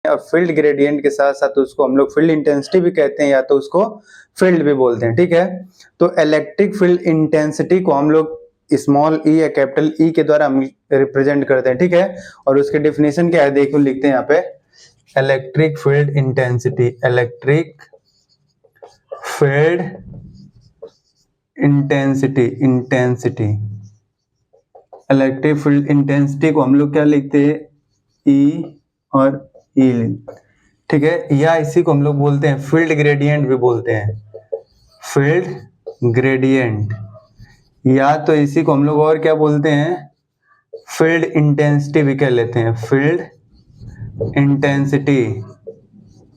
और field gradient के साथ साथ उसको हम लोग फील्ड इंटेंसिटी भी कहते हैं या तो उसको फील्ड भी बोलते हैं, ठीक है। तो इलेक्ट्रिक फील्ड इंटेंसिटी को हम लोग स्मॉल ई या कैपिटल ई के द्वारा हम रिप्रेजेंट करते हैं, ठीक है। और उसके डेफिनेशन क्या है देखो, लिखते हैं यहाँ पे electric field intensity. Electric field intensity electric field intensity को हम लोग क्या लिखते हैं, ई और ई, ठीक है। या इसी को हम लोग बोलते हैं फील्ड ग्रेडियंट भी बोलते हैं, फील्ड ग्रेडियंट। या तो इसी को हम लोग और क्या बोलते हैं, फील्ड इंटेंसिटी भी कह लेते हैं, फील्ड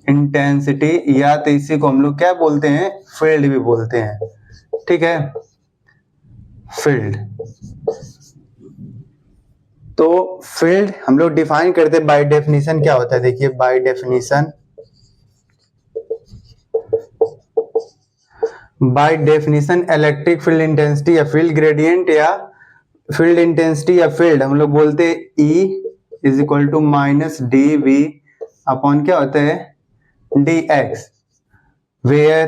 इंटेंसिटी। या तो इसी को हम लोग क्या बोलते हैं, फील्ड भी बोलते हैं, ठीक है, फील्ड। तो फील्ड हम लोग डिफाइन करते हैं बाय डेफिनेशन, क्या होता है देखिए, by definition electric field intensity या फील्ड ग्रेडियंट या फील्ड इंटेंसिटी या फील्ड हम लोग बोलते हैं E is equal to minus D V upon क्या होता है, डी एक्स, वेयर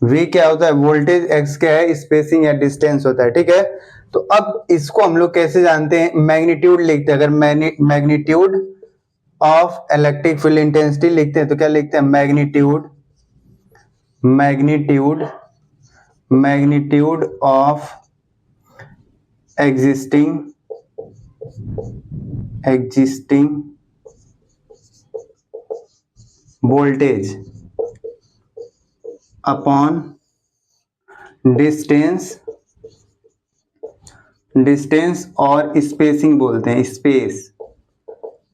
V क्या होता है, वोल्टेज, X क्या है, स्पेसिंग या डिस्टेंस होता है, ठीक है। तो अब इसको हम लोग कैसे जानते हैं, मैग्नीट्यूड लिखते हैं। अगर magnitude of electric field intensity लिखते हैं तो क्या लिखते हैं, magnitude of existing voltage upon distance और स्पेसिंग बोलते हैं, स्पेस,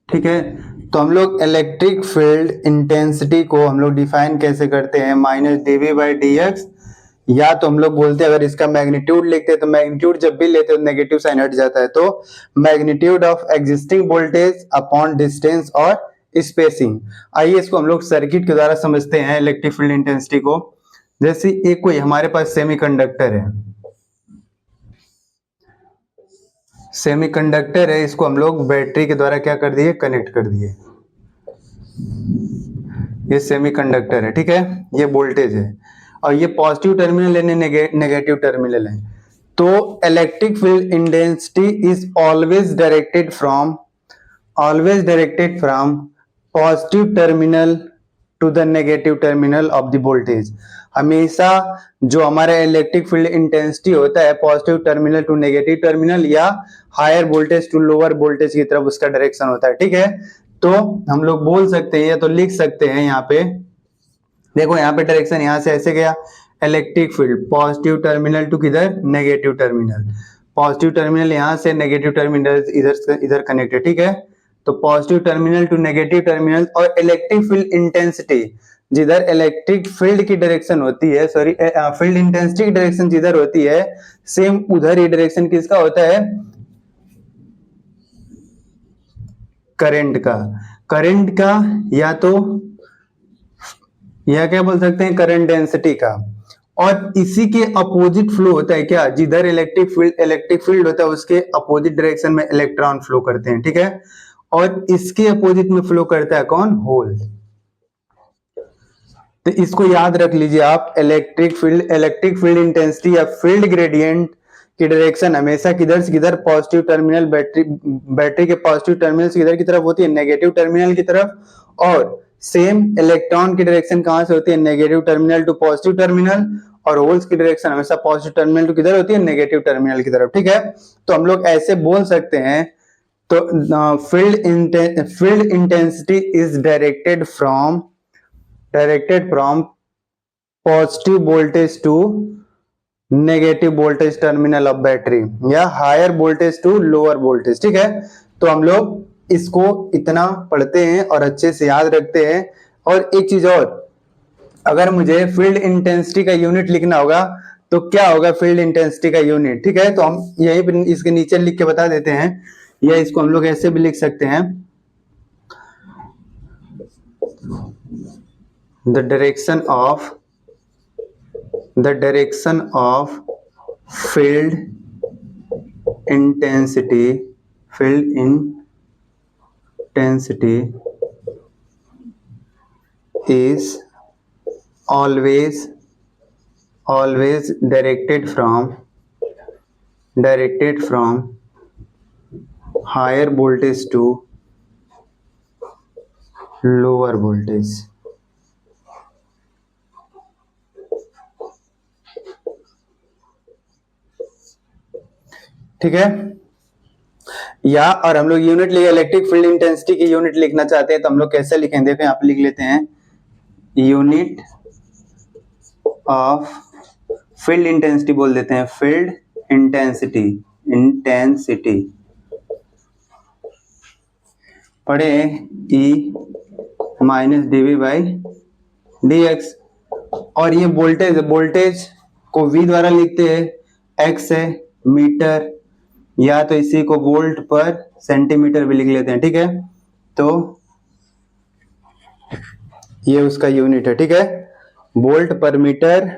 ठीक है। तो हम लोग इलेक्ट्रिक फील्ड इंटेंसिटी को हम लोग डिफाइन कैसे करते हैं, minus DV by D X. या तो हम लोग बोलते हैं, अगर इसका मैग्नीट्यूड लिखते हैं तो मैग्नीट्यूड जब भी लेते हैं तो नेगेटिव साइन हट जाता है, तो magnitude of existing voltage upon distance और स्पेसिंग। आइए इसको हम लोग सर्किट के द्वारा समझते हैं इलेक्ट्रिक फील्ड इंटेंसिटी को। जैसे एक कोई हमारे पास सेमीकंडक्टर है, इसको हम लोग बैटरी के द्वारा क्या कर दिए, कनेक्ट कर दिए। ये सेमीकंडक्टर है, ठीक है, ये वोल्टेज है और ये पॉजिटिव टर्मिनल है, नेगेटिव टर्मिनल है। तो electric field intensity is always directed from positive terminal to the negative terminal of the voltage. हमेशा जो हमारा इलेक्ट्रिक फील्ड इंटेंसिटी होता है positive terminal to negative terminal या higher voltage to lower voltage की तरफ उसका डायरेक्शन होता है, ठीक है। तो हम लोग बोल सकते हैं या तो लिख सकते हैं, यहाँ पे देखो, यहाँ पे डायरेक्शन यहाँ से ऐसे गया, electric field positive terminal to किधर, नेगेटिव टर्मिनल, पॉजिटिव टर्मिनल यहाँ से, नेगेटिव टर्मिनल इधर कनेक्टेड, ठीक है। तो positive terminal to negative terminal और इलेक्ट्रिक फील्ड इंटेंसिटी जिधर इलेक्ट्रिक फील्ड की डायरेक्शन होती है, फील्ड इंटेंसिटी की डायरेक्शन जिधर होती है, सेम उधर ही डायरेक्शन किसका होता है, करंट का या तो यह क्या बोल सकते हैं, करंट डेंसिटी का। और इसी के अपोजिट फ्लो होता है क्या, जिधर इलेक्ट्रिक फील्ड होता है उसके अपोजिट डायरेक्शन में इलेक्ट्रॉन फ्लो करते हैं, ठीक है। और इसके अपोजिट में फ्लो करता है कौन, होल। तो इसको याद रख लीजिए आप, इलेक्ट्रिक फील्ड इंटेंसिटी या फील्ड ग्रेडियंट की डायरेक्शन हमेशा किधर से किधर, पॉजिटिव टर्मिनल, बैटरी के पॉजिटिव टर्मिनल से किधर की तरफ होती है, नेगेटिव टर्मिनल की तरफ। और सेम इलेक्ट्रॉन की डायरेक्शन कहां से होती है, negative terminal to positive terminal. और होल्स की डायरेक्शन हमेशा पॉजिटिव टर्मिनल टू किधर होती है, नेगेटिव टर्मिनल की तरफ, ठीक है। तो हम लोग ऐसे बोल सकते हैं, तो field intensity is directed from positive voltage to negative voltage terminal of battery या higher voltage to lower voltage, ठीक है। तो हम लोग इसको इतना पढ़ते हैं और अच्छे से याद रखते हैं। और एक चीज और, अगर मुझे फील्ड इंटेंसिटी का यूनिट लिखना होगा तो क्या होगा, फील्ड इंटेंसिटी का यूनिट, ठीक है। तो हम यही पर इसके नीचे लिख के बता देते हैं, या इसको हम लोग ऐसे भी लिख सकते हैं, the direction of field intensity is always directed from higher voltage to lower voltage। ठीक है, या और हम लोग यूनिट लिखे, इलेक्ट्रिक फील्ड इंटेंसिटी की यूनिट लिखना चाहते हैं तो हम लोग कैसे लिखेंगे, देखो यहाँ पे लिख लेते हैं यूनिट ऑफ फील्ड इंटेंसिटी बोल देते हैं, फील्ड इंटेंसिटी पढ़े E minus dV by dx। और ये वोल्टेज को V द्वारा लिखते हैं, x है मीटर, या तो इसी को वोल्ट पर सेंटीमीटर भी लिख लेते हैं। ठीक है, तो ये उसका यूनिट है। ठीक है, वोल्ट पर मीटर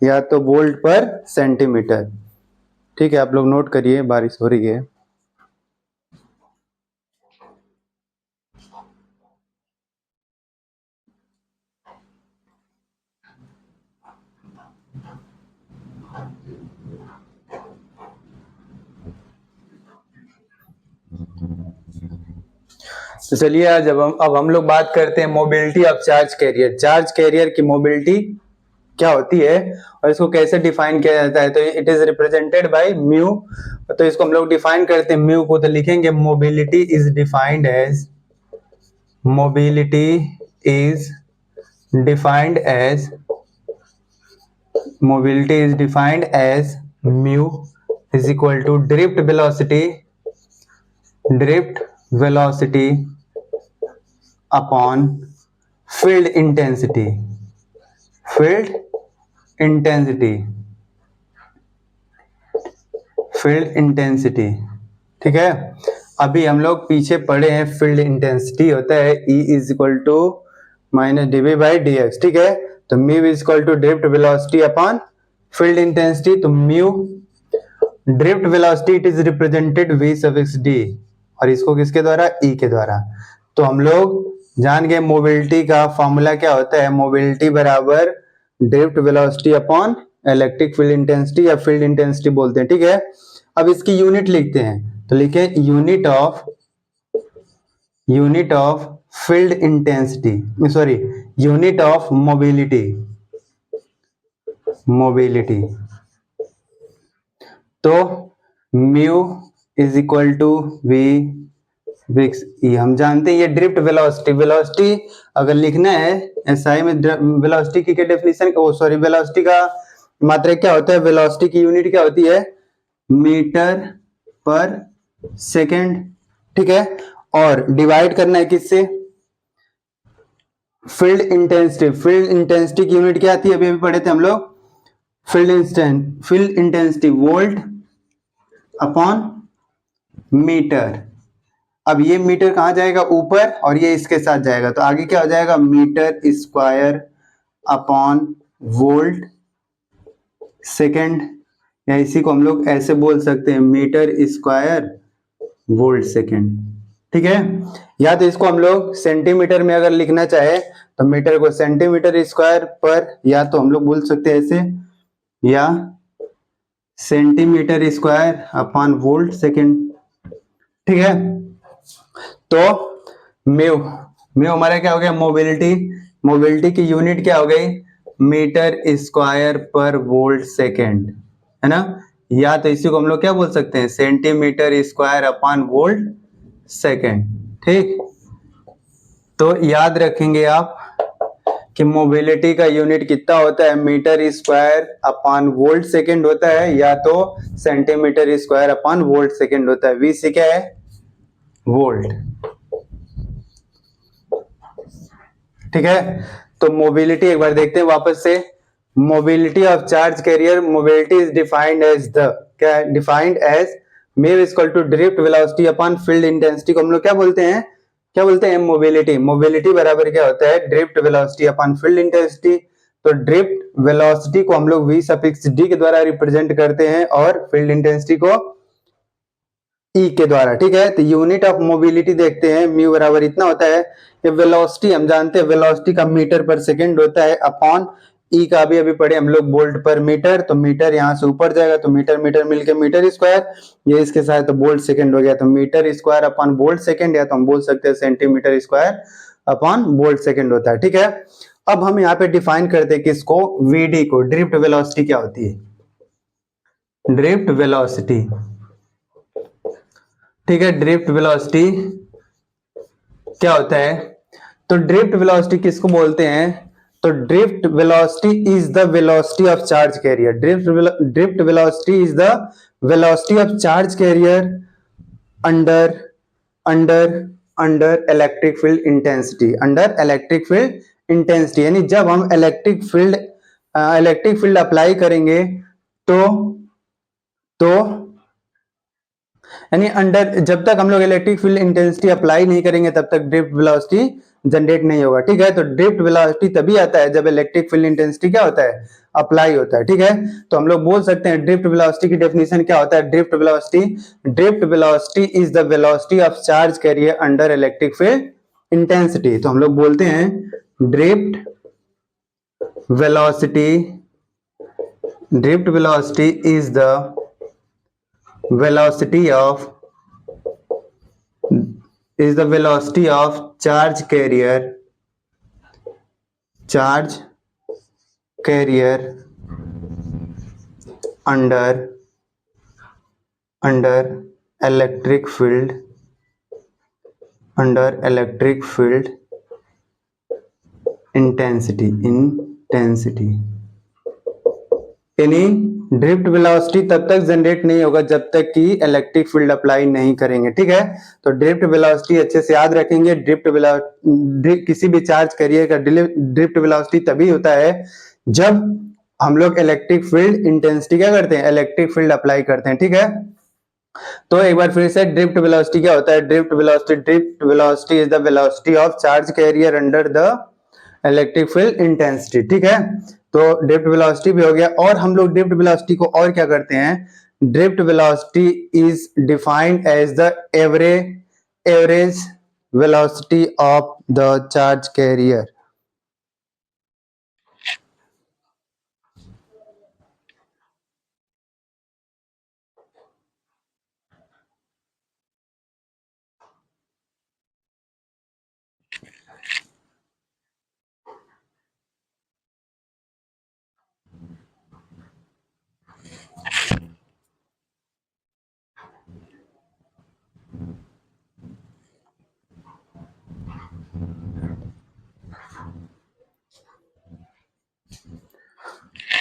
या तो वोल्ट पर सेंटीमीटर। ठीक है, आप लोग नोट करिए, बारिश हो रही है। तो चलिए आज अब हम लोग बात करते हैं mobility of charge career. Charge carrier की मोबिलिटी क्या होती है और इसको कैसे डिफाइन किया जाता है, तो it is represented by mu. तो इसको हम लोग डिफाइन करते हैं म्यू को, तो लिखेंगे mobility is defined as mu is equal to drift velocity upon field intensity. ठीक है, अभी हम लोग पीछे पढ़े हैं फील्ड इंटेंसिटी होता है E is equal to minus dV by dx। ठीक है, तो mu is equal to drift velocity upon field intensity. तो mu drift velocity it is represented V suffix d, और इसको किसके द्वारा, E के द्वारा। तो हम लोग जान गए मोबिलिटी का फॉर्मूला क्या होता है, मोबिलिटी बराबर drift velocity upon electric field intensity या फील्ड इंटेंसिटी बोलते हैं। ठीक है, अब इसकी यूनिट लिखते हैं, तो लिखे unit of field intensity, sorry unit of mobility. तो mu is equal to V विक्स E। हम जानते हैं ये ड्रिफ्ट वेलोसिटी अगर लिखना है SI में, वेलोसिटी की क्या डेफिनेशन, वेलोसिटी का मात्रक क्या होता है, वेलोसिटी की यूनिट क्या होती है, मीटर पर सेकेंड। ठीक है, और डिवाइड करना है किससे, फील्ड इंटेंसिटी की यूनिट क्या आती है, अभी पढ़े थे हम लोग, field intensity volt upon metre. अब ये मीटर कहां जाएगा, ऊपर, और ये इसके साथ जाएगा, तो आगे क्या हो जाएगा, metre square upon volt second, या इसी को हम लोग ऐसे बोल सकते हैं मीटर स्क्वायर वोल्ट सेकेंड। ठीक है, या तो इसको हम लोग सेंटीमीटर में अगर लिखना चाहे तो मीटर को सेंटीमीटर स्क्वायर पर, या तो हम लोग बोल सकते हैं ऐसे, या centimetre square upon volt second. ठीक है, तो म्यू हमारा क्या हो गया, मोबिलिटी की यूनिट क्या हो गई, मीटर स्क्वायर पर वोल्ट सेकेंड, है ना, या तो इसी को हम लोग क्या बोल सकते हैं, centimetre square upon volt second. ठीक, तो याद रखेंगे आप कि मोबिलिटी का यूनिट कितना होता है, metre square upon volt second होता है, या तो centimetre square upon volt second होता है। V से क्या है, वोल्ट। ठीक है, तो मोबिलिटी एक बार देखते हैं वापस से, mobility of charge carrier, mobility is defined as mu equal to drift velocity upon field intensity को हम लोग क्या बोलते हैं, मोबिलिटी बराबर क्या होता है, drift velocity upon field intensity. तो ड्रिफ्ट वेलोसिटी को हम लोग V सफिक्स d के द्वारा रिप्रेजेंट करते हैं, और फील्ड इंटेंसिटी को ई के द्वारा, ठीक है। तो यूनिट ऑफ मोबिलिटी देखते हैं, म्यू बराबर इतना होता है। ये वेलोसिटी हम जानते हैं, वेलोसिटी का मीटर पर सेकंड होता है, अपॉन ई का अभी पढ़े हम लोग वोल्ट पर मीटर, तो मीटर यहाँ से ऊपर जाएगा तो मीटर मीटर मिलके मीटर स्क्वायर, ये इसके साथ तो वोल्ट सेकंड हो गया, तो metre square upon volt second, या तो हम बोल सकते हैं centimetre square upon volt second होता है, ठीक है। अब हम यहाँ पे डिफाइन करते हैं किसको, वीडी को, ड्रिफ्ट वेलोसिटी क्या होती है, ड्रिफ्ट वेलोसिटी, ठीक है। ड्रिफ्ट वेलोसिटी क्या होता है, तो ड्रिफ्ट वेलोसिटी किसको बोलते हैं, तो drift velocity is the velocity of charge career, drift velocity is the velocity of charge career under under under electric field intensity, under electric field intensity, यानी जब हम इलेक्ट्रिक फील्ड अप्लाई करेंगे तो यानी अंडर, जब तक हम लोग इलेक्ट्रिक फील्ड इंटेंसिटी अप्लाई नहीं करेंगे तब तक ड्रिफ्ट वेलोसिटी जनरेट नहीं होगा, ठीक है। तो ड्रिफ्ट वेलोसिटी तभी आता है जब इलेक्ट्रिक फील्ड इंटेंसिटी क्या होता है, अप्लाई होता है, ठीक है। तो हम लोग बोल सकते हैं ड्रिफ्ट वेलोसिटी की डेफिनेशन क्या होता है, drift velocity is the velocity of charge career under electric field intensity. तो हम लोग बोलते हैं drift velocity is the velocity of charge carrier under electric field intensity, यानी ड्रिफ्ट वेलोसिटी तब तक जनरेट नहीं होगा जब तक कि इलेक्ट्रिक फील्ड अप्लाई नहीं करेंगे, ठीक है। तो ड्रिफ्ट वेलोसिटी अच्छे से याद रखेंगे, किसी भी चार्ज कैरियर का ड्रिफ्ट वेलोसिटी तभी होता है जब हम लोग इलेक्ट्रिक फील्ड इंटेंसिटी क्या करते हैं, इलेक्ट्रिक फील्ड अप्लाई करते हैं, ठीक है। तो एक बार फिर से ड्रिफ्ट वेलोसिटी क्या होता है, drift velocity is the velocity of charge career under the electric field intensity, ठीक है। तो ड्रिफ्ट वेलोसिटी भी हो गया, और हम लोग ड्रिफ्ट वेलोसिटी को और क्या करते हैं, drift velocity is defined as the average velocity of the charge carrier.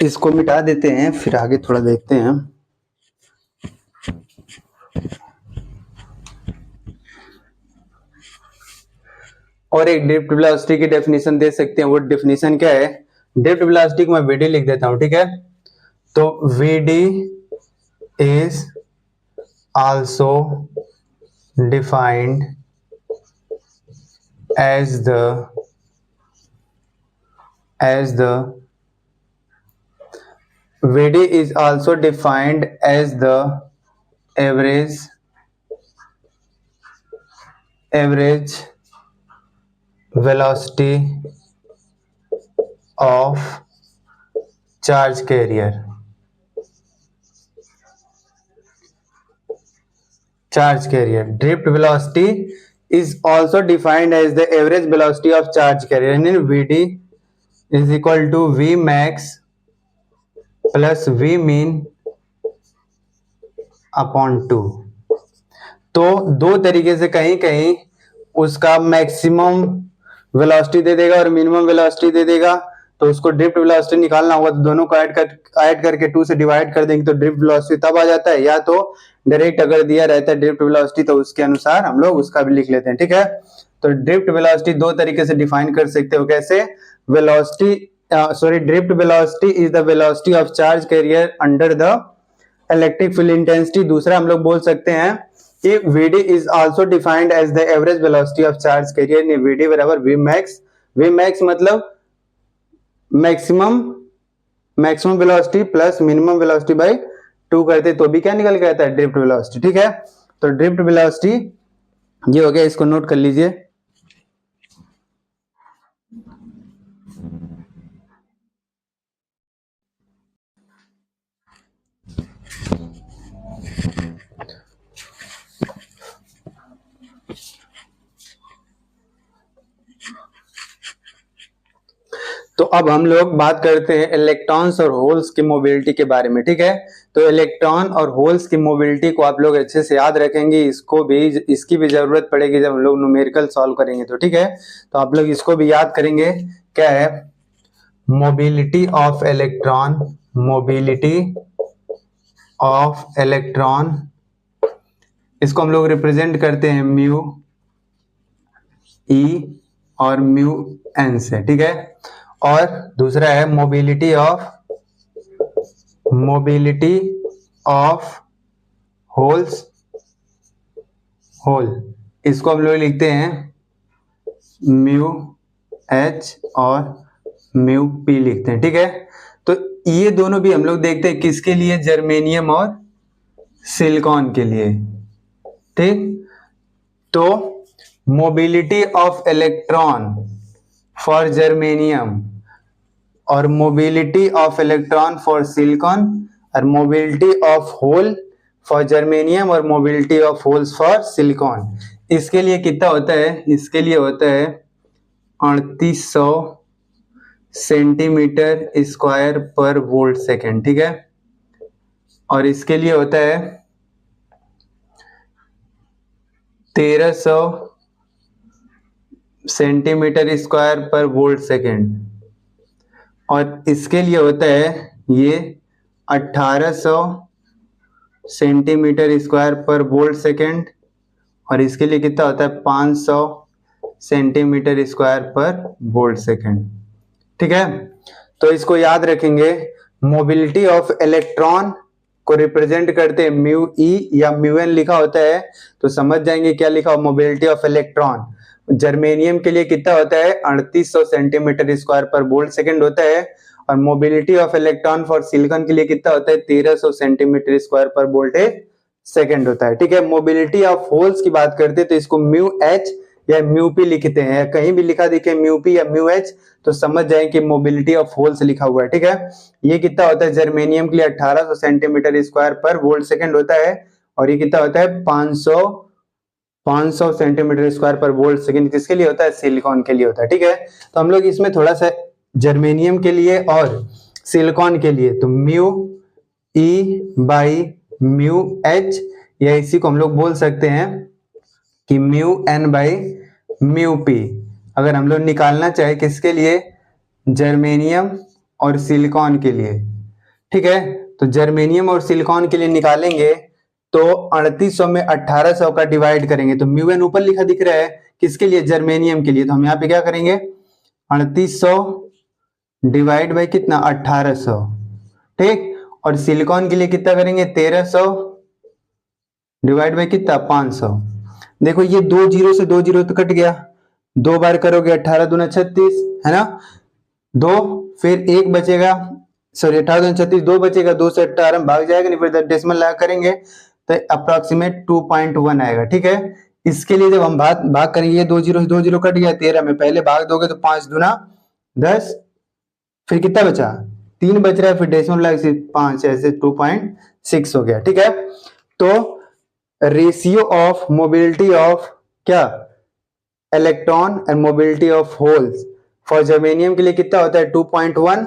इसको मिटा देते हैं, फिर आगे थोड़ा देखते हैं। और एक ड्रिफ्ट वेलोसिटी की डेफिनेशन दे सकते हैं, वो डेफिनेशन क्या है, ड्रिफ्ट वेलोसिटी को मैं वीडी लिख देता हूं, ठीक है। तो VD is also defined as the VD is also defined as the average velocity of charge carrier. Drift velocity is also defined as the average velocity of charge carrier, and VD is equal to V max plus V mean upon 2। तो दो तरीके से कहीं कहीं उसका maximum velocity दे देगा और minimum velocity दे देगा, तो उसको ड्रिफ्ट वेलोसिटी निकालना होगा तो दोनों को ऐड करके 2 से डिवाइड कर देंगे तो ड्रिफ्ट वेलोसिटी तब आ जाता है, या तो डायरेक्ट अगर दिया रहता है ड्रिफ्ट वेलोसिटी तो उसके अनुसार हम लोग उसका भी लिख लेते हैं, ठीक है। तो ड्रिफ्ट वेलोसिटी दो तरीके से डिफाइन कर सकते हो, कैसे, drift velocity is the velocity of charge career under the electric field intensity. दूसरा हम लोग बोल सकते हैं कि VD is also defined as the average velocity of charge carrier, यानी VD बराबर Vmax मतलब maximum velocity plus minimum velocity bye 2 करते तो भी क्या निकल के आता है, ड्रिफ्ट वेलोसिटी, ठीक है। तो ड्रिफ्ट वेलोसिटी ये हो गया, इसको नोट कर लीजिए। तो अब हम लोग बात करते हैं इलेक्ट्रॉन्स और होल्स की मोबिलिटी के बारे में, ठीक है। तो इलेक्ट्रॉन और होल्स की मोबिलिटी को आप लोग अच्छे से याद रखेंगे, इसकी भी जरूरत पड़ेगी जब हम लोग न्यूमेरिकल सॉल्व करेंगे, तो ठीक है। तो आप लोग इसको भी याद करेंगे, क्या है, mobility of electron, mobility of electron, इसको हम लोग रिप्रेजेंट करते हैं म्यू ई और म्यू एन से, ठीक है। और दूसरा है मोबिलिटी ऑफ होल, इसको हम लोग लिखते हैं म्यू एच और म्यू पी लिखते हैं, ठीक है। तो ये दोनों भी हम लोग देखते हैं किसके लिए, जर्मेनियम और सिलिकॉन के लिए, ठीक। तो mobility of electron for germanium और mobility of electron for silicon और mobility of hole for germanium और mobility of holes for silicon, इसके लिए कितना होता है, इसके लिए होता है 3800 सेंटीमीटर स्क्वायर पर वोल्ट सेकेंड, ठीक है। और इसके लिए होता है 1300 सेंटीमीटर स्क्वायर पर वोल्ट सेकेंड, और इसके लिए होता है ये 1800 सेंटीमीटर स्क्वायर पर वोल्ट सेकेंड, और इसके लिए कितना होता है 500 सेंटीमीटर स्क्वायर पर वोल्ट सेकेंड, ठीक है। तो इसको याद रखेंगे, मोबिलिटी ऑफ इलेक्ट्रॉन को रिप्रेजेंट करते हैं म्यू ई या म्यू एन लिखा होता है, तो समझ जाएंगे क्या लिखा हो, मोबिलिटी ऑफ इलेक्ट्रॉन जर्मेनियम के लिए कितना होता है 3800 सेंटीमीटर स्क्वायर पर वोल्ट सेकेंड होता है, और mobility of electron for silicon के लिए कितना होता है 1300 सेंटीमीटर स्क्वायर पर वोल्ट सेकेंड होता है, ठीक है। मोबिलिटी ऑफ होल्स की बात करते हैं तो इसको म्यू एच या म्यू पी लिखते हैं, कहीं भी लिखा दिखे म्यू पी या म्यू एच तो समझ जाए कि मोबिलिटी ऑफ होल्स लिखा हुआ है, ठीक है। ये कितना होता है जर्मेनियम के लिए 1800 सेंटीमीटर स्क्वायर पर वोल्ट सेकेंड होता है, और ये कितना होता है 500 सेंटीमीटर स्क्वायर पर वोल्ट सेकेंड किसके लिए होता है, सिलिकॉन के लिए होता है, ठीक है। तो हम लोग इसमें थोड़ा सा जर्मेनियम के लिए और सिलिकॉन के लिए, तो mu E by mu H, या इसी को हम लोग बोल सकते हैं कि mu N by mu P, अगर हम लोग निकालना चाहे किसके लिए, जर्मेनियम और सिलिकॉन के लिए, ठीक है। तो जर्मेनियम और सिलिकॉन के लिए निकालेंगे तो 3800 में 1800 का डिवाइड करेंगे, तो म्यू एन ऊपर लिखा दिख रहा है किसके लिए, जर्मेनियम के लिए, तो हम यहाँ पे क्या करेंगे 3800 डिवाइड बाई कितना 1800, ठीक। और सिलिकॉन के लिए कितना करेंगे 1300 डिवाइड बाई कितना 500। देखो ये 2 जीरो से 2 जीरो तो कट गया, 2 बार करोगे 18 दूना 36 है ना, 2 फिर 1 बचेगा, सॉरी 18 दूना 36 2 बचेगा, 2 से 18 भाग जाएगा नहीं, फिर डेसिमल लगा करेंगे तो अप्रोक्सीमेट 2.1 आएगा, ठीक है। इसके लिए जब हम भाग करेंगे, 2 जीरो से 2 जीरो कट गया, 13 में पहले भाग दोगे तो 5 दूना 10, फिर कितना बचा 3 बच रहा है, फिर डेसिमल लगा 5, ऐसे 2.6 हो गया, ठीक है। तो रेशियो ऑफ मोबिलिटी ऑफ क्या electron and mobility of holes for germanium के लिए कितना होता है 2.1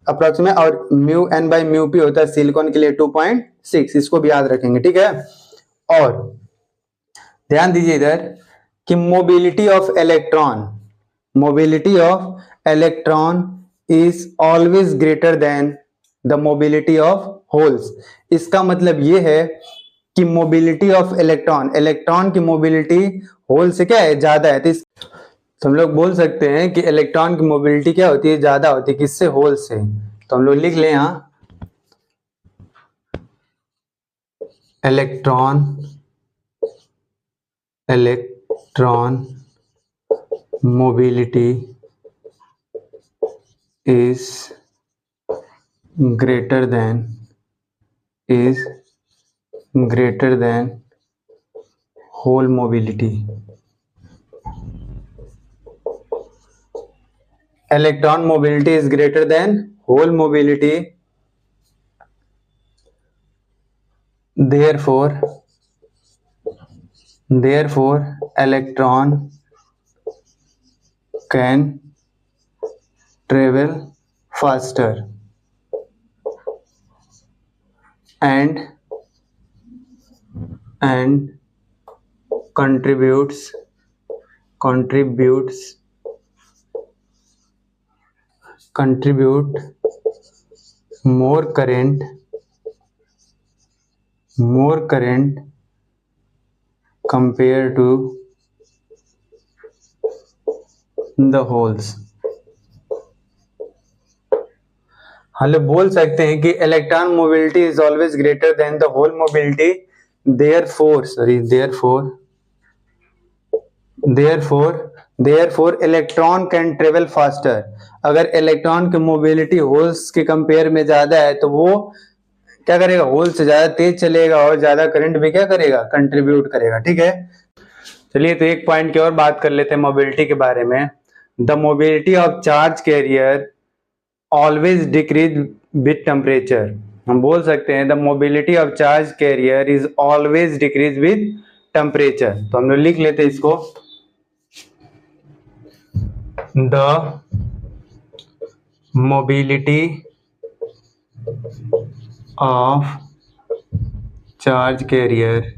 अप्रोक्सीमेट, और mu N by mu P होता है सिलिकॉन के लिए 2.6, इसको भी याद रखेंगे, ठीक है। और ध्यान दीजिए इधर कि mobility of electron is always greater than the mobility of holes. इसका मतलब ये है कि मोबिलिटी ऑफ इलेक्ट्रॉन की मोबिलिटी होल से क्या है ज्यादा है, तो हम लोग बोल सकते हैं कि इलेक्ट्रॉन की मोबिलिटी क्या होती है ज्यादा होती है किससे, होल से। तो हम लोग लिख लें यहां electron mobility is greater than whole mobility. Electron mobility is greater than whole mobility, therefore electron can travel faster and contribute more current compared to the holes. हम लोग बोल सकते हैं कि electron mobility is always greater than the hole mobility, therefore electron can travel faster. अगर electron की mobility holes के कंपेयर में ज्यादा है तो वो क्या करेगा, होल से ज्यादा तेज चलेगा और ज्यादा करंट भी क्या करेगा, कंट्रीब्यूट करेगा. ठीक है, चलिए तो एक पॉइंट की और बात कर लेते हैं मोबिलिटी के बारे में. The mobility of charge career always decrease with temperature. हम बोल सकते हैं the mobility of charge carrier is always decrease with temperature. तो हम लोग लिख लेते हैं इसको, the mobility of charge career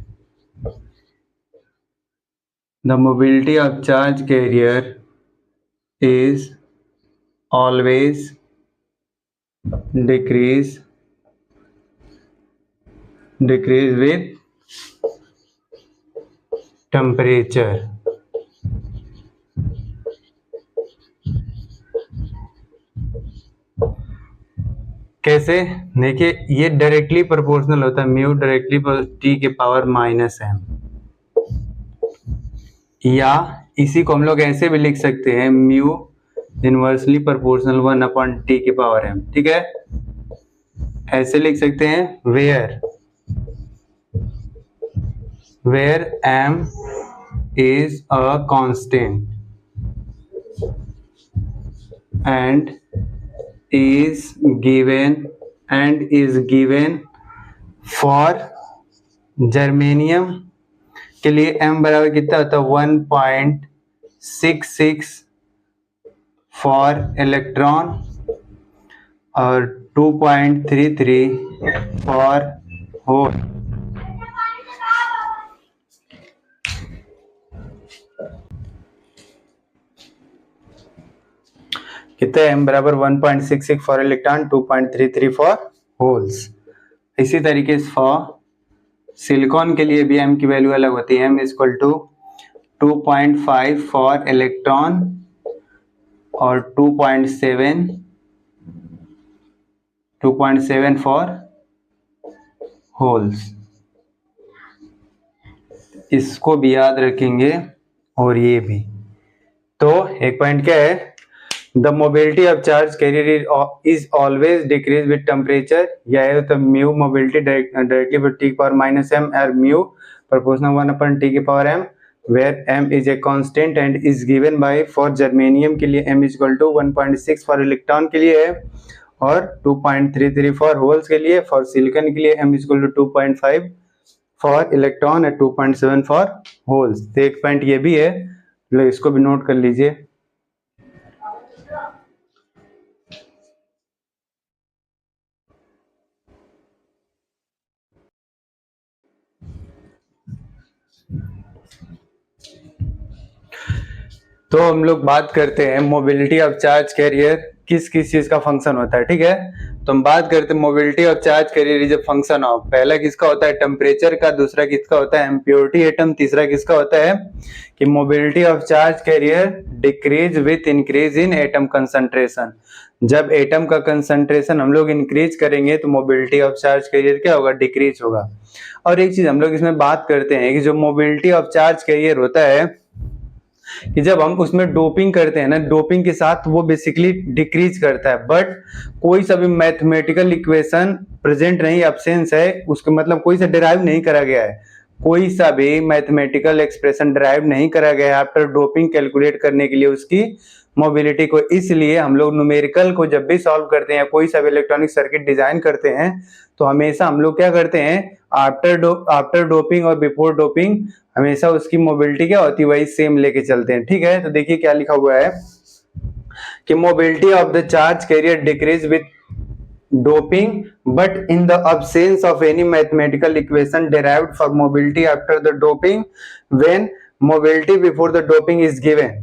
is always decrease with temperature. कैसे, देखिए ये डायरेक्टली प्रोपोर्शनल होता है, म्यू डायरेक्टली टी के पावर माइनस एम, या इसी को हम लोग ऐसे भी लिख सकते हैं, म्यू इनवर्सली प्रोपोर्शनल 1/t के पावर एम. ठीक है, ऐसे लिख सकते हैं, where M is a constant and is given for germanium के लिए m बराबर कितना होता है, 1.66 फॉर इलेक्ट्रॉन और 2.33 फॉर होल. कितना m बराबर 1.66 फॉर इलेक्ट्रॉन, 2.33 फॉर होल्स. इसी तरीके से फॉर सिलिकॉन के लिए भी m की वैल्यू अलग होती है, m equal to 2.5 for electron और 2.7 फॉर होल्स. इसको भी याद रखेंगे और ये भी. तो एक पॉइंट क्या है, the mobility of charge carrier is always decrease with temperature, या है तो mu mobility directly with T power minus M और म्यू प्रोपोर्शनल 1/t के power M, where m is a constant and is given by, for germanium के लिए m equal to 1.6 for electron के लिए है और 2.33 फॉर होल्स के लिए. फॉर सिलिकॉन के लिए m equal to 2.5 for electron और 2.7 फॉर होल्स. तो एक पॉइंट ये भी है, इसको भी नोट कर लीजिए. तो हम लोग बात करते हैं मोबिलिटी ऑफ चार्ज कैरियर किस किस चीज का फंक्शन होता है. ठीक है, तो हम बात करते हैं mobility of charge carrier is a function of, पहला किसका होता है, टेम्परेचर का, दूसरा किसका होता है, इम्प्योरिटी एटम, तीसरा किसका होता है कि mobility of charge career decrease with increase in atom concentration. जब एटम का कंसंट्रेशन हम लोग इंक्रीज करेंगे तो मोबिलिटी ऑफ चार्ज कैरियर क्या होगा, डिक्रीज होगा. और एक चीज हम लोग इसमें बात करते हैं कि जो मोबिलिटी ऑफ चार्ज कैरियर होता है कि जब हम उसमें डोपिंग करते हैं ना, डोपिंग के साथ वो बेसिकली डिक्रीज करता है, बट कोई सा भी मैथमेटिकल इक्वेशन प्रेजेंट नहीं, एब्सेंस है उसका, मतलब कोई सा डिराइव नहीं करा गया है, कोई सा भी मैथमेटिकल एक्सप्रेशन ड्राइव नहीं करा गया है आफ्टर डोपिंग कैलकुलेट करने के लिए उसकी मोबिलिटी को। इसलिए हम लोग न्यूमेरिकल को जब भी सॉल्व करते हैं, कोई सा भी इलेक्ट्रॉनिक सर्किट डिजाइन करते हैं, तो हमेशा हम लोग क्या करते हैं, आफ्टर डोपिंग और बिफोर डोपिंग हमेशा उसकी मोबिलिटी क्या होती है वही सेम लेके चलते हैं। ठीक है, तो देखिए क्या लिखा हुआ है कि mobility of the charge career decrease with doping, but in the absence of any mathematical equation derived for mobility after the doping, when mobility before the doping is given,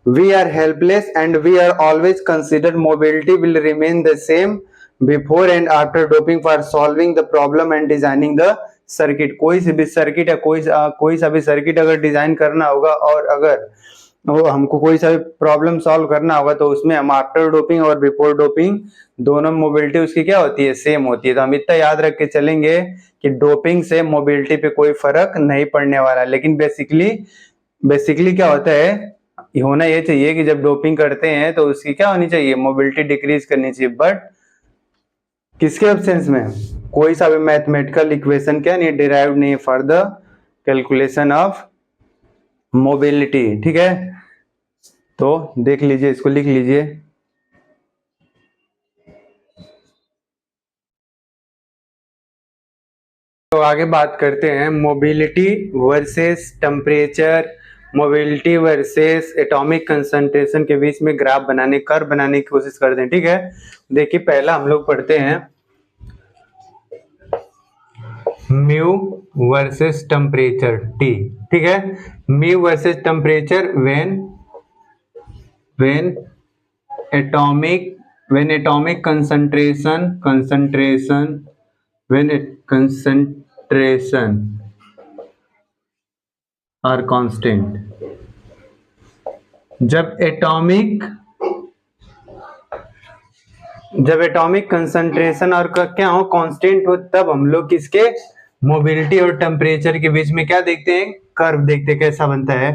we are helpless and we are always considered mobility will remain the same before and after doping for solving the problem and designing the circuit। कोई सी भी circuit या कोई सा भी circuit अगर design करना होगा और अगर वो हमको कोई सा भी प्रॉब्लम सॉल्व करना होगा तो उसमें हम आफ्टर डोपिंग और बिफोर डोपिंग दोनों मोबिलिटी उसकी क्या होती है, सेम होती है। तो हम इतना याद रख के चलेंगे कि डोपिंग से मोबिलिटी पे कोई फर्क नहीं पड़ने वाला। लेकिन बेसिकली क्या होता है, होना ये चाहिए कि जब डोपिंग करते हैं तो उसकी क्या होनी चाहिए, मोबिलिटी डिक्रीज करनी चाहिए। बट किसके एब्सेंस में, कोई सा भी मैथमेटिकल इक्वेशन क्या नहीं डिराइव नहीं for the calculation of mobility. ठीक है, तो देख लीजिए, इसको लिख लीजिए। तो आगे बात करते हैं mobility versus temperature, mobility versus atomic concentration के बीच में ग्राफ कर्व बनाने की कोशिश करते हैं। ठीक है, देखिए पहला हम लोग पढ़ते हैं म्यू वर्सेस टेम्परेचर टी। ठीक है, mu versus temperature when atomic concentration are constant। जब एटॉमिक कंसंट्रेशन और क्या हो, कांस्टेंट हो, तब हम लोग किसके, मोबिलिटी और टेम्परेचर के बीच में क्या देखते हैं, कर्व देखते हैं कैसा बनता है।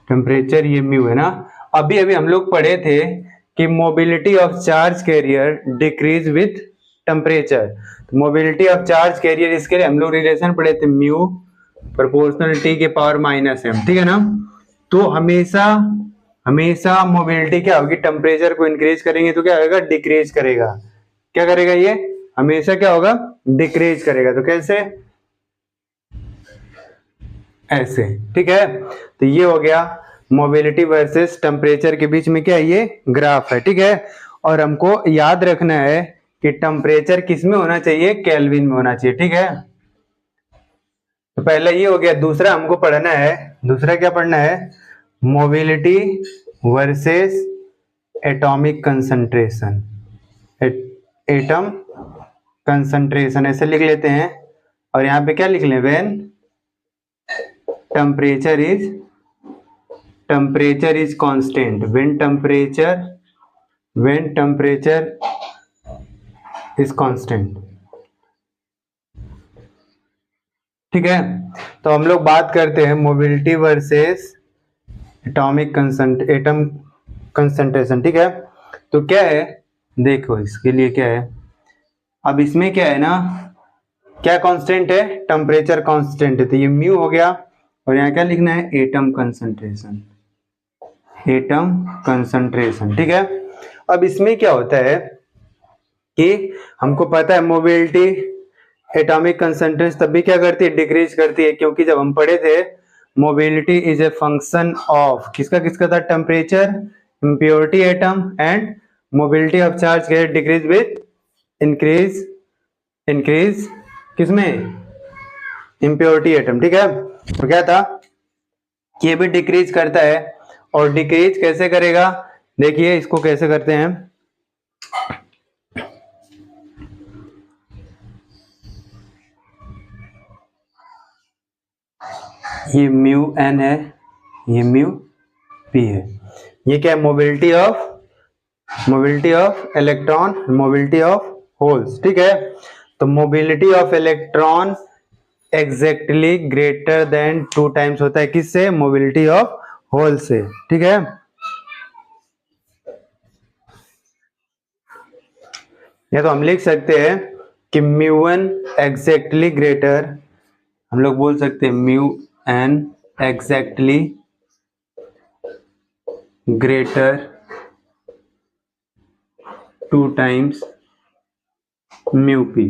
टेम्परेचर ये म्यू है ना। अभी हम लोग पढ़े थे कि mobility of charge career decrease with temperature. Mobility of charge career, इसके लिए हम लोग रिलेशन पढ़े थे म्यू प्रोपोर्शनल टी के पावर माइनस एम। ठीक है ना, तो हमेशा मोबिलिटी क्या होगी, टेम्परेचर को इंक्रीज करेंगे तो क्या होगा, डिक्रीज करेगा। क्या करेगा, ये हमेशा क्या होगा, डिक्रीज करेगा। तो कैसे, ऐसे। ठीक है, तो ये हो गया मोबिलिटी वर्सेस टेम्परेचर के बीच में क्या है, ये ग्राफ है। ठीक है, और हमको याद रखना है कि टेम्परेचर किस में होना चाहिए, केल्विन में होना चाहिए। ठीक है, तो पहला ये हो गया। दूसरा हमको पढ़ना है, दूसरा क्या पढ़ना है, mobility versus atomic concentration. Atom concentration ऐसे लिख लेते हैं, और यहाँ पे क्या लिख लें, when temperature is constant, when temperature is constant. ठीक है, तो हम लोग बात करते हैं मोबिलिटी वर्सेस एटम कंसंट्रेशन। ठीक है, तो क्या है, देखो इसके लिए क्या है, अब इसमें क्या है ना, क्या कांस्टेंट है, टेम्परेचर कांस्टेंट है, तो ये म्यू हो गया। और यहाँ क्या लिखना है, एटम कंसंट्रेशन। ठीक है, अब इसमें क्या होता है कि हमको पता है मोबिलिटी एटॉमिक कंसंट्रेशन तब भी क्या करती है, डिक्रीज करती है, क्योंकि जब हम पढ़े थे mobility is a function of किसका था, temperature, impurity atom and mobility of charge career decrease with increase किसमें, इम्प्योरिटी एटम। ठीक है, तो क्या था, ये भी डिक्रीज करता है। और डिक्रीज कैसे करेगा, देखिए इसको कैसे करते हैं, ये म्यू एन है, ये म्यू पी है। ये क्या है, mobility of electron, mobility of holes. ठीक है, तो mobility of electron exactly greater than 2 times होता है किससे, मोबिलिटी ऑफ होल से। ठीक है, या तो हम लिख सकते हैं कि μ1 एग्जैक्टली ग्रेटर, हम लोग बोल सकते हैं μn exactly greater 2 times μp।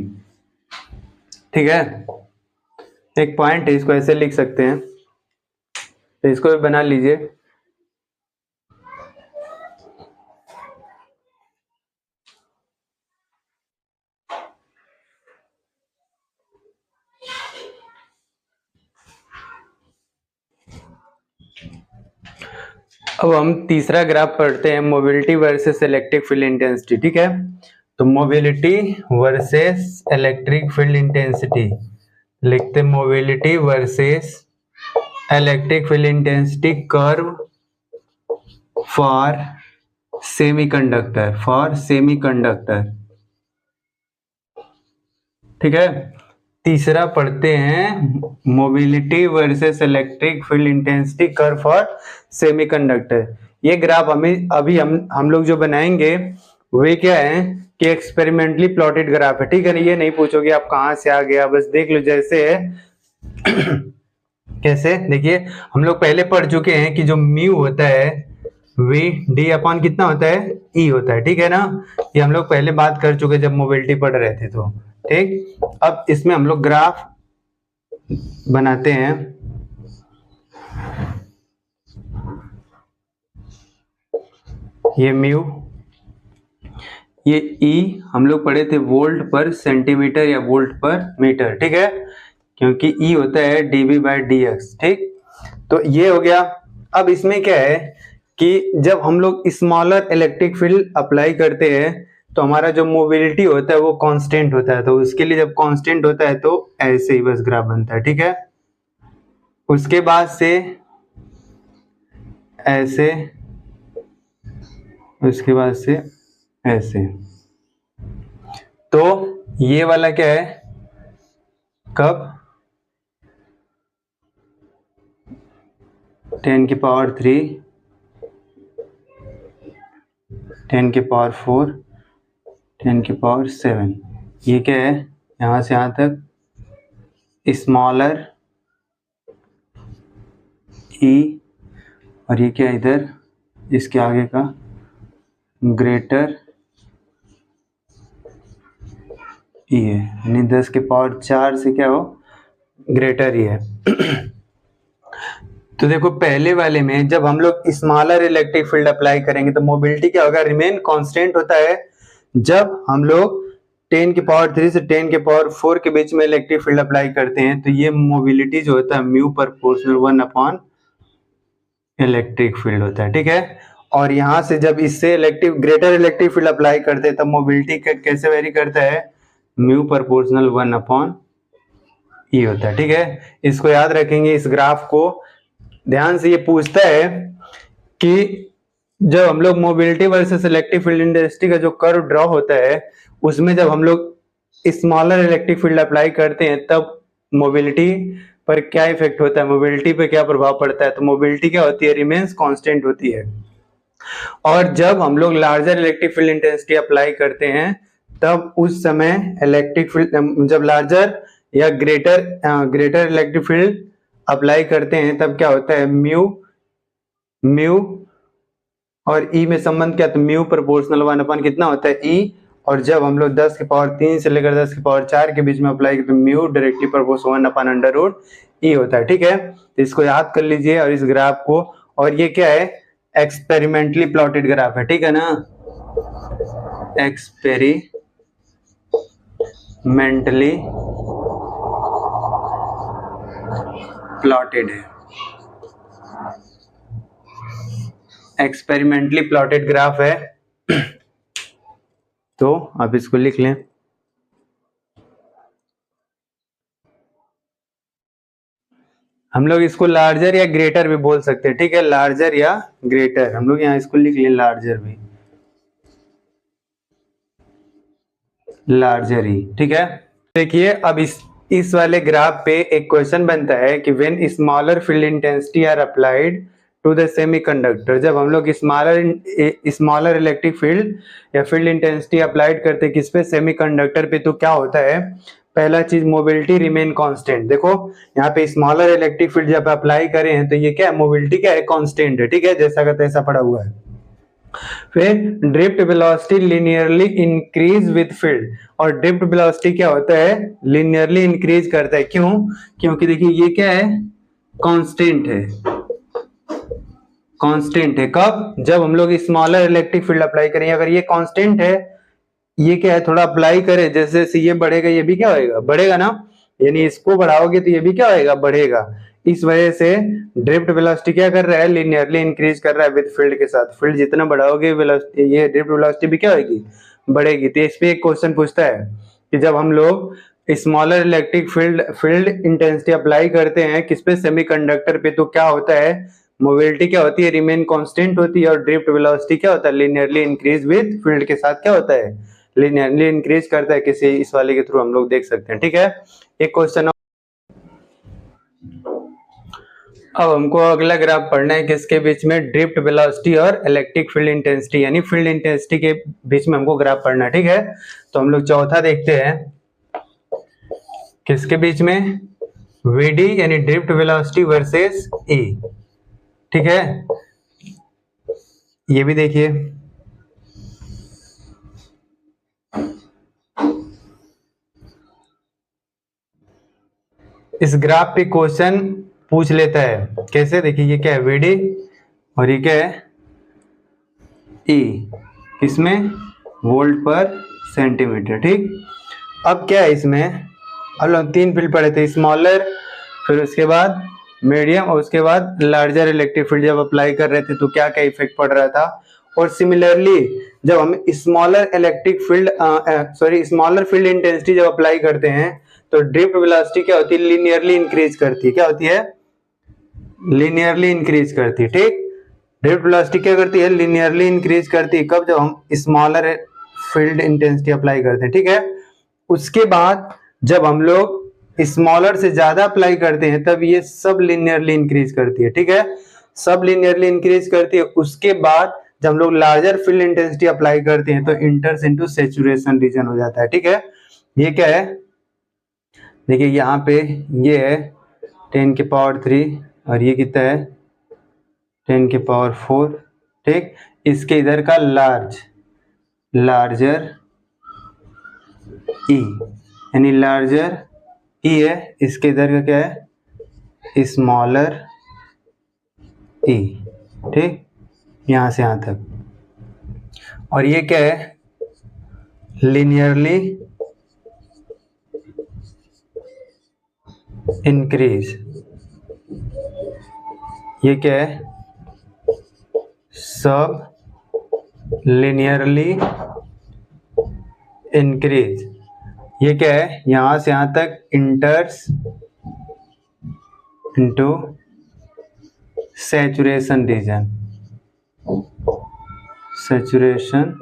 ठीक है, एक पॉइंट है, इसको ऐसे लिख सकते हैं, तो इसको भी बना लीजिए। अब हम तीसरा ग्राफ पढ़ते हैं, mobility versus electric field intensity. ठीक है, तो mobility versus electric field intensity लिखते हैं, mobility versus electric field intensity curve for semiconductor, ठीक है। तीसरा पढ़ते हैं mobility versus electric field intensity curve for semiconductor. ये ग्राफ अभी हम लोग जो बनाएंगे वे क्या है कि एक्सपेरिमेंटली प्लॉटेड ग्राफ है। ठीक है, ये नहीं पूछोगे आप कहां से आ गया, बस देख लो जैसे है। कैसे, देखिए हम लोग पहले पढ़ चुके हैं कि जो म्यू होता है वी डी अपॉन कितना होता है, ई होता है। ठीक है ना, ये हम लोग पहले बात कर चुके जब मोबिलिटी पढ़ रहे थे तो। ठीक, अब इसमें हम लोग ग्राफ बनाते हैं। ये म्यू, ये ई हम लोग पढ़े थे वोल्ट पर सेंटीमीटर या वोल्ट पर मीटर। ठीक है, क्योंकि ई होता है dV बाय dx। ठीक, तो ये हो गया। अब इसमें क्या है कि जब हम लोग स्मॉलर इलेक्ट्रिक फील्ड अप्लाई करते हैं तो हमारा जो मोबिलिटी होता है वो कांस्टेंट होता है, तो उसके लिए जब कांस्टेंट होता है तो ऐसे ही बस ग्राफ बनता है। ठीक है, उसके बाद से ऐसे, उसके बाद से ऐसे, तो ये वाला क्या है, कब 10 की पावर 3, 10 की पावर 4, 10 की पावर 7, ये क्या है, यहां से यहां तक स्मॉलर ई, और ये क्या इधर इसके आगे का ग्रेटर ई है, यानी 10 के पावर 4 से क्या हो, ग्रेटर ई है। तो देखो पहले वाले में जब हम लोग स्मॉलर इलेक्ट्रिक फील्ड अप्लाई करेंगे तो मोबिलिटी क्या होगा, रिमेन कांस्टेंट होता है। जब हम लोग 10 की पावर 3 से 10 के पावर 4 के बीच में इलेक्ट्रिक फील्ड अप्लाई करते हैं तो ये मोबिलिटी जो होता है mu proportional 1 upon electric field होता है। ठीक है, और यहां से जब इससे ग्रेटर इलेक्ट्रिक फील्ड अप्लाई करते हैं तब मोबिलिटी कैसे वेरी करता है, म्यू प्रोपोर्शनल 1 अपॉन ई होता है। ठीक है, इसको याद रखेंगे। इस ग्राफ को ध्यान से, ये पूछता है कि जब हम लोग mobility versus electric field intensity का जो कर्व ड्रॉ होता है उसमें जब हम लोग स्मॉलर इलेक्ट्रिक फील्ड अप्लाई करते हैं तब मोबिलिटी पर क्या इफेक्ट होता है, मोबिलिटी पे क्या प्रभाव पड़ता है, तो मोबिलिटी क्या होती है, रिमेन्स कांस्टेंट होती है। और जब हम लोग larger electric field intensity apply करते हैं तब उस समय इलेक्ट्रिक फील्ड जब लार्जर या ग्रेटर इलेक्ट्रिक फील्ड अप्लाई करते हैं तब क्या होता है, म्यू और ई में संबंध क्या, तो म्यू प्रोपोर्शनल 1 अपॉन कितना होता है, ई। और जब हम लोग 10 की पावर 3 से लेकर 10 की पावर 4 के बीच में अप्लाई करते हैं तो mu directly proportional 1 upon under root E होता है। ठीक है, तो इसको याद कर लीजिए और इस ग्राफ को, और ये क्या है, एक्सपेरिमेंटली प्लॉटेड ग्राफ है। ठीक है ना, एक्सपेरिमेंटली प्लॉटेड है, एक्सपेरिमेंटली प्लॉटेड ग्राफ है। तो आप इसको लिख लें। हम लोग इसको लार्जर या ग्रेटर भी बोल सकते हैं। ठीक है, लार्जर या ग्रेटर, हम लोग यहाँ इसको लिख लें लार्जर भी, लार्जर ही। ठीक है, देखिए अब इस वाले ग्राफ पे एक क्वेश्चन बनता है कि when smaller field intensity are applied to the semiconductor, जब हम लोग स्मॉलर इलेक्ट्रिक फील्ड या फील्ड इंटेंसिटी अप्लाइड करते हैं किस पे, सेमीकंडक्टर पे, तो क्या होता है, पहला चीज मोबिलिटी रिमेन कांस्टेंट। देखो यहाँ पे स्मॉलर इलेक्ट्रिक फील्ड जब अप्लाई करें हैं तो ये क्या है, मोबिलिटी क्या है, कांस्टेंट है, ठीक है, जैसा का तैसा पड़ा हुआ है। फिर drift velocity linearly increase with field, और ड्रिफ्ट वेलोसिटी क्या होता है, लिनियरली इंक्रीज करता है, क्यों, क्योंकि देखिए ये क्या है, कांस्टेंट है, कांस्टेंट है। कब, जब हम लोग स्मॉलर इलेक्ट्रिक फील्ड अप्लाई करें, अगर ये कांस्टेंट है, ये क्या है, थोड़ा अप्लाई करे, जैसे जैसे ये बढ़ेगा ये भी क्या होएगा, बढ़ेगा ना, यानी इसको बढ़ाओगे तो ये भी क्या होएगा, बढ़ेगा। इस वजह से ड्रिफ्ट वेलोसिटी क्या कर रहा है, लिनियरली इंक्रीज कर रहा है विद फील्ड के साथ। फील्ड जितना बढ़ाओगे वेलोसिटी, ये ड्रिफ्ट वेलोसिटी भी क्या होगी, बढ़ेगी। तो इस पे एक क्वेश्चन पूछता है कि जब हम लोग smaller electric field intensity apply करते हैं किस पे, सेमीकंडक्टर पे, तो क्या होता है, मोबिलिटी क्या होती है, रिमेन कांस्टेंट होती है, और ड्रिफ्ट वेलोसिटी क्या होता है, लिनियरली इंक्रीज विद फील्ड के साथ क्या होता है, लिनियरली इंक्रीज करता है। किसी इस वाले के थ्रू हम लोग देख सकते हैं, ठीक है। एक क्वेश्चन, अब हमको अगला ग्राफ पढ़ना है किसके बीच में, ड्रिफ्ट वेलोसिटी और इलेक्ट्रिक फील्ड इंटेंसिटी, यानी फील्ड इंटेंसिटी के बीच में हमको ग्राफ पढ़ना है, ठीक है। तो हम लोग चौथा देखते हैं, किसके बीच में, VD यानी ड्रिफ्ट वेलोसिटी वर्सेस E, ठीक है। ये भी देखिए, इस ग्राफ पे क्वेश्चन पूछ लेता है, कैसे, देखिए ये क्या है, VD और ये क्या है, E, इसमें वोल्ट पर सेंटीमीटर, ठीक। अब क्या है इसमें, हम लोग 3 फील्ड पढ़े थे, स्मॉलर, फिर उसके बाद मीडियम, और उसके बाद लार्जर इलेक्ट्रिक फील्ड जब अप्लाई कर रहे थे तो क्या क्या इफेक्ट पड़ रहा था। और सिमिलरली जब हम smaller electric field smaller field intensity जब अप्लाई करते हैं तो ड्रिफ्ट वेलोसिटी क्या होती है, लिनियरली इंक्रीज करती है, क्या होती है, लिनियरली इंक्रीज करती है, ठीक। ड्रिफ्ट वेलोसिटी क्या करती है, लिनियरली इंक्रीज करती है, कब, जब हम स्मॉलर फील्ड इंटेंसिटी अप्लाई करते हैं, ठीक है। उसके बाद जब हम लोग स्मॉलर से ज्यादा अप्लाई करते हैं तब ये सब लिनियरली इंक्रीज करती है, ठीक है, सब लिनियरली इंक्रीज करती है। उसके बाद जब हम लोग लार्जर फील्ड इंटेंसिटी अप्लाई करते हैं तो इंटर्स इनटू सैचुरेशन रीजन हो जाता है, ठीक है। ये क्या है, देखिए यहाँ पे ये है 10 की पावर 3 और ये कितना है 10 की पावर 4, ठीक। इसके इधर का लार्जर E, यानी लार्जर E है, इसके इधर का क्या है, स्मॉलर E, ठीक, यहां से यहां तक। और ये क्या है, लिनियरली इंक्रीज, ये क्या है, सब लिनियरली इंक्रीज, ये क्या है, यहां से यहां तक इंटर्स into saturation reason, saturation,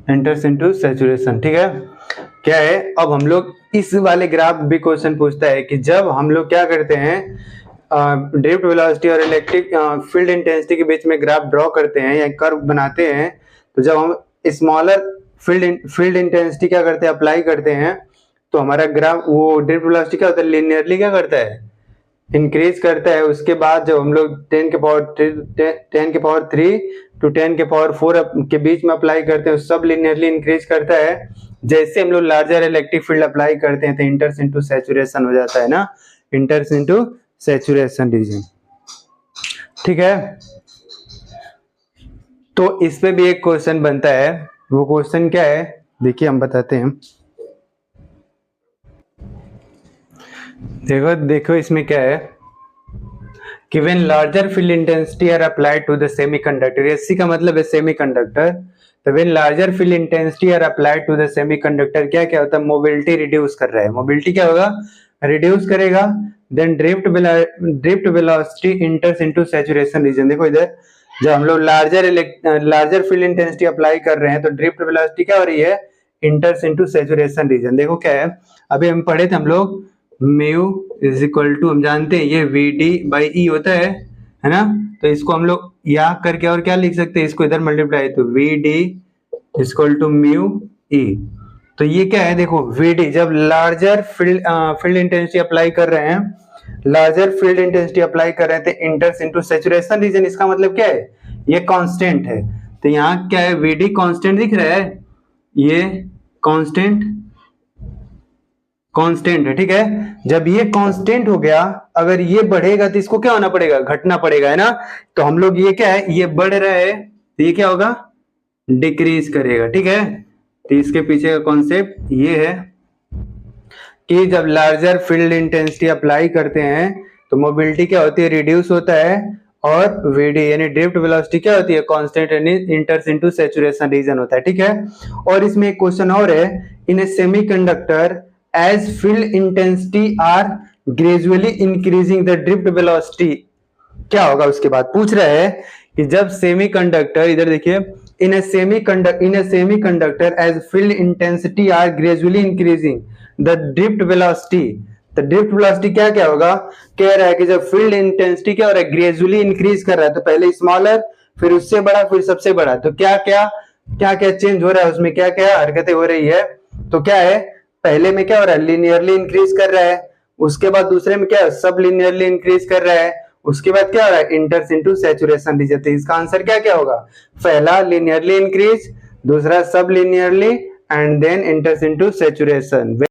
इंटर्स into saturation, ठीक है। क्या है, अब हम लोग इस वाले ग्राफ भी क्वेश्चन पूछता है कि जब हम लोग क्या करते हैं, ड्रिफ्ट वेलोसिटी और इलेक्ट्रिक फील्ड इंटेंसिटी के बीच में ग्राफ ड्रॉ करते हैं या कर्व बनाते हैं, तो जब हम स्मॉलर फील्ड इंटेंसिटी क्या करते हैं, अप्लाई करते हैं, तो हमारा ग्राफ वो ड्रिफ्ट वेलोसिटी क्या होता है, लिनियरली क्या करता है, इंक्रीज करता है। उसके बाद जब हम लोग 10 के पावर 3 टू 10 के पावर 4 के बीच में अप्लाई करते हैं, सब लिनियरली इंक्रीज करता है। जैसे हम लोग लार्जर इलेक्ट्रिक फील्ड अप्लाई करते हैं तो इंटर्स इनटू सैचुरेशन हो जाता है ना, इंटर्स इनटू सैचुरेशन रीजन, ठीक है। तो इस पे भी एक क्वेश्चन बनता है, वो क्वेश्चन क्या है, देखिए हम बताते हैं। देखो इसमें क्या है कि when larger field intensity are applied to the semiconductor, इसी का मतलब है सेमीकंडक्टर। तो when larger field intensity are applied to the semiconductor, क्या क्या होता है, मोबिलिटी रिड्यूस कर रहा है, मोबिलिटी क्या होगा, रिड्यूस करेगा। Then drift velocity enters into saturation region. देखो इधर जब हम लोग लार्जर फील्ड इंटेंसिटी अप्लाई कर रहे हैं तो ड्रिफ्ट वेलोसिटी क्या हो रही है, इंटर्स इनटू सैचुरेशन रीजन। देखो क्या है, अभी हम पढ़े थे हम लोग म्यू इज इक्वल टू, हम जानते हैं ये VD/E होता है ना, तो इसको हम लोग या करके और क्या लिख सकते हैं, इसको इधर मल्टीप्लाई, तो VD is equal to mu E। तो ये क्या है, देखो VD जब लार्जर फील्ड इंटेंसिटी अप्लाई कर रहे हैं, लार्जर फील्ड इंटेंसिटी अप्लाई कर रहे हैं तो इंटर्स इनटू सैचुरेशन रीजन, इसका मतलब क्या है, ये कांस्टेंट है। तो यहाँ क्या है, VD कांस्टेंट दिख रहा है, ये कांस्टेंट है, ठीक है। जब ये कांस्टेंट हो गया, अगर ये बढ़ेगा तो इसको क्या होना पड़ेगा, घटना पड़ेगा, है ना। तो हम लोग ये क्या है, ये बढ़ रहा है तो ये क्या होगा, डिक्रीज करेगा, ठीक है। तो इसके पीछे का कॉन्सेप्ट ये है कि जब लार्जर फील्ड इंटेंसिटी अप्लाई करते हैं तो मोबिलिटी क्या होती है, रिड्यूस होता है, और VD यानी ड्रिफ्ट वेलोसिटी क्या होती है, कांस्टेंट, यानी इंटर्स इनटू सैचुरेशन रीजन होता है, ठीक है। और इसमें एक क्वेश्चन और है, in a semiconductor as field intensity are gradually increasing the drift velocity, क्या होगा उसके बाद पूछ रहे हैं कि जब सेमीकंडक्टर, इधर देखिए, in a semiconductor as field intensity are gradually increasing the drift velocity, तो ड्रिफ्ट वेलोसिटी क्या क्या होगा, कह रहा है कि जब फील्ड इंटेंसिटी क्या हो रहा है, ग्रेजुअली इंक्रीज कर रहा है, तो पहले स्मॉलर, फिर उससे बड़ा, फिर सबसे बड़ा, तो क्या क्या चेंज हो रहा है उसमें, क्या क्या हरकतें हो रही है। तो क्या है, पहले में क्या हो रहा है, लीनियरली इंक्रीज कर रहा है, उसके बाद दूसरे में क्या है, सब लीनियरली इंक्रीज कर रहा है, उसके बाद क्या हो रहा है, इंटर्स इनटू सैचुरेशन रीजन। तो इसका आंसर क्या क्या होगा, पहला लीनियरली इंक्रीज, दूसरा सब linearly, and then enters into saturation.